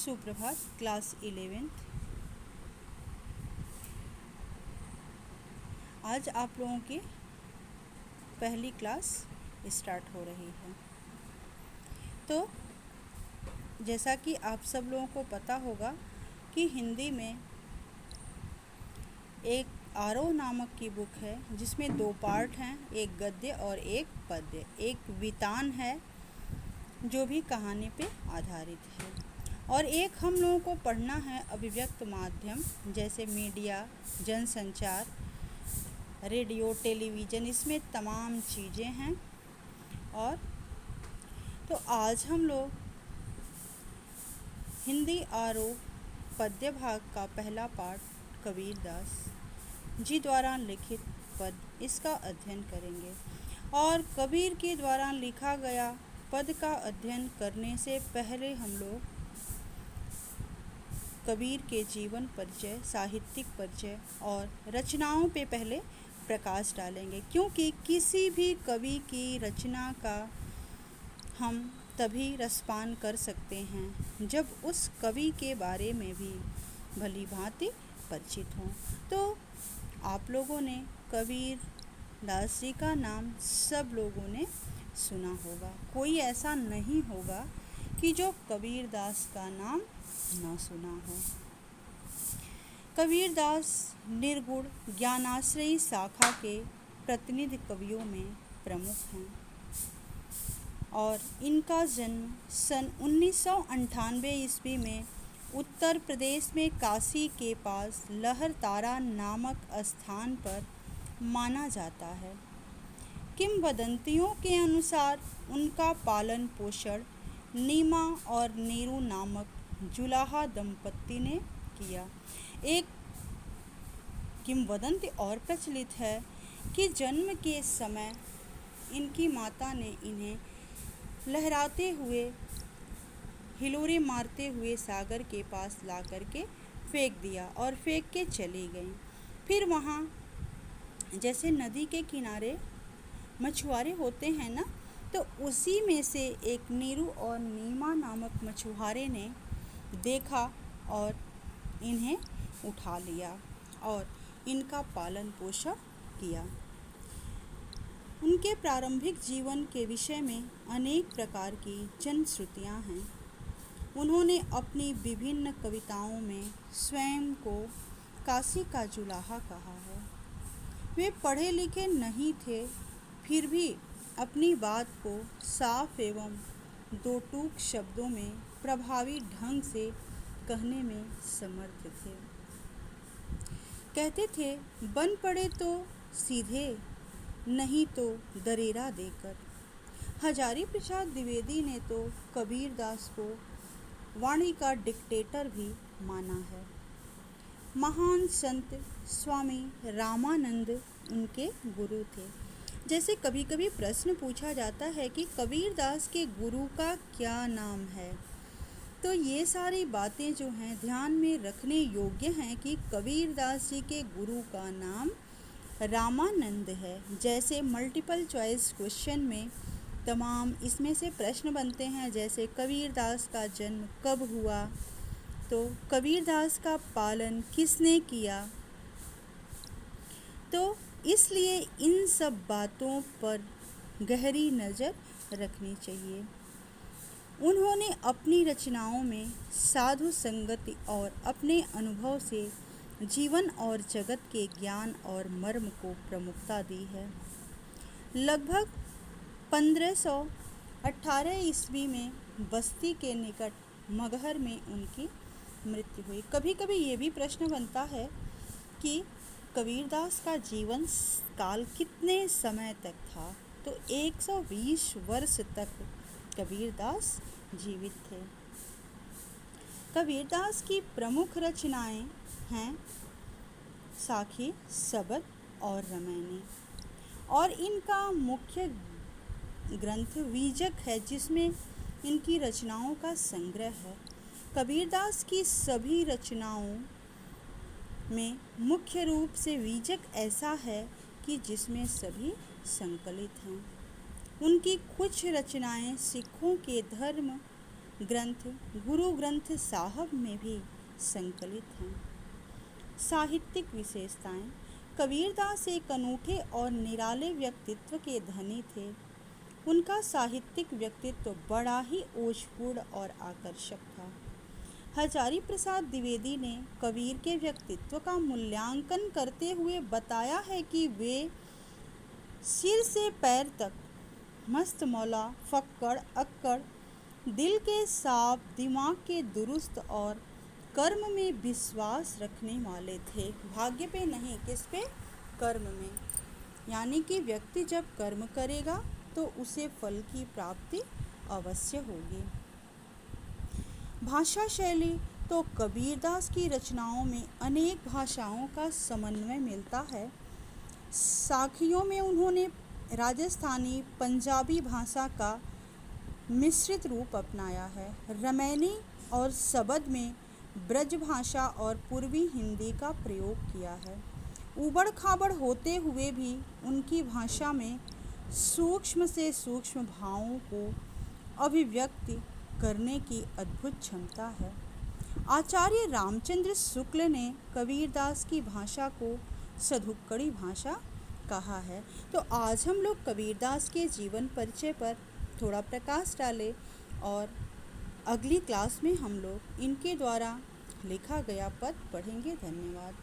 सुप्रभात। Class 11th। आज आप लोगों की पहली क्लास स्टार्ट हो रही है। तो जैसा कि आप सब लोगों को पता होगा कि हिंदी में एक आरोह नामक की बुक है जिसमें 2 पार्ट हैं, एक गद्य और एक पद्य। एक वितान है जो भी कहानी पे आधारित है, और एक हम लोगों को पढ़ना है अभिव्यक्त माध्यम, जैसे मीडिया, जनसंचार, रेडियो, टेलीविज़न, इसमें तमाम चीज़ें हैं। और तो आज हम लोग हिंदी आरोह पद्य भाग का पहला पाठ कबीरदास जी द्वारा लिखित पद, इसका अध्ययन करेंगे। और कबीर के द्वारा लिखा गया पद का अध्ययन करने से पहले हम लोग कबीर के जीवन परिचय, साहित्यिक परिचय और रचनाओं पे पहले प्रकाश डालेंगे, क्योंकि किसी भी कवि की रचना का हम तभी रसपान कर सकते हैं जब उस कवि के बारे में भी भली भांति परिचित हों। तो आप लोगों ने कबीर दास जी का नाम सब लोगों ने सुना होगा, कोई ऐसा नहीं होगा कि जो कबीर दास का नाम न सुना हो। कबीर दास निर्गुण ज्ञानाश्रयी शाखा के प्रतिनिधि कवियों में प्रमुख हैं और इनका जन्म सन 1998 ईस्वी में उत्तर प्रदेश में काशी के पास लहरतारा नामक स्थान पर माना जाता है। किंवदंतियों के अनुसार उनका पालन पोषण नीमा और नीरू नामक जुलाहा दंपत्ति ने किया। एक किंवदंती और प्रचलित है कि जन्म के समय इनकी माता ने इन्हें लहराते हुए, हिलोरे मारते हुए सागर के पास ला करके फेंक दिया और फेंक के चली गई। फिर वहाँ जैसे नदी के किनारे मछुआरे होते हैं ना, तो उसी में से एक नीरू और नीमा नामक मछुआरे ने देखा और इन्हें उठा लिया और इनका पालन पोषण किया। उनके प्रारंभिक जीवन के विषय में अनेक प्रकार की जनश्रुतियाँ हैं। उन्होंने अपनी विभिन्न कविताओं में स्वयं को काशी का जुलाहा कहा है। वे पढ़े लिखे नहीं थे, फिर भी अपनी बात को साफ एवं दो टूक शब्दों में प्रभावी ढंग से कहने में समर्थ थे। कहते थे, बन पड़े तो सीधे, नहीं तो दरेरा देकर। हजारी प्रसाद द्विवेदी ने तो कबीर दास को वाणी का डिक्टेटर भी माना है। महान संत स्वामी रामानंद उनके गुरु थे। जैसे कभी कभी प्रश्न पूछा जाता है कि कबीर दास के गुरु का क्या नाम है, तो ये सारी बातें जो हैं ध्यान में रखने योग्य हैं कि कबीर दास जी के गुरु का नाम रामानंद है। जैसे मल्टीपल चॉइस क्वेश्चन में तमाम इसमें से प्रश्न बनते हैं, जैसे कबीर दास का जन्म कब हुआ, तो कबीर दास का पालन किसने किया। तो इसलिए इन सब बातों पर गहरी नज़र रखनी चाहिए। उन्होंने अपनी रचनाओं में साधु संगति और अपने अनुभव से जीवन और जगत के ज्ञान और मर्म को प्रमुखता दी है। लगभग 1518 ईस्वी में बस्ती के निकट मगहर में उनकी मृत्यु हुई। कभी कभी ये भी प्रश्न बनता है कि कबीरदास का जीवन काल कितने समय तक था, तो 120 वर्ष तक कबीरदास जीवित थे। कबीरदास की प्रमुख रचनाएं हैं साखी, सबद और रामायणी, और इनका मुख्य ग्रंथ वीजक है जिसमें इनकी रचनाओं का संग्रह है। कबीरदास की सभी रचनाओं में मुख्य रूप से वीजक ऐसा है कि जिसमें सभी संकलित हैं। उनकी कुछ रचनाएं सिखों के धर्म ग्रंथ गुरु ग्रंथ साहब में भी संकलित हैं। साहित्यिक विशेषताएं। कबीरदास एक अनूठे और निराले व्यक्तित्व के धनी थे। उनका साहित्यिक व्यक्तित्व बड़ा ही ओजपूर्ण और आकर्षक था। हजारी प्रसाद द्विवेदी ने कबीर के व्यक्तित्व का मूल्यांकन करते हुए बताया है कि वे सिर से पैर तक मस्त मौला, फक्कड़, अक्कड़, दिल के साफ, दिमाग के दुरुस्त और कर्म में विश्वास रखने वाले थे। भाग्य पे नहीं, किस पे? कर्म में। यानी कि व्यक्ति जब कर्म करेगा तो उसे फल की प्राप्ति अवश्य होगी। भाषा शैली। तो कबीरदास की रचनाओं में अनेक भाषाओं का समन्वय मिलता है। साखियों में उन्होंने राजस्थानी, पंजाबी भाषा का मिश्रित रूप अपनाया है। रमैनी और सबद में ब्रज भाषा और पूर्वी हिंदी का प्रयोग किया है। ऊबड़ खाबड़ होते हुए भी उनकी भाषा में सूक्ष्म से सूक्ष्म भावों को अभिव्यक्ति करने की अद्भुत क्षमता है। आचार्य रामचंद्र शुक्ल ने कबीरदास की भाषा को सधुक्कड़ी भाषा कहा है। तो आज हम लोग कबीरदास के जीवन परिचय पर थोड़ा प्रकाश डाले और अगली क्लास में हम लोग इनके द्वारा लिखा गया पद पढ़ेंगे। धन्यवाद।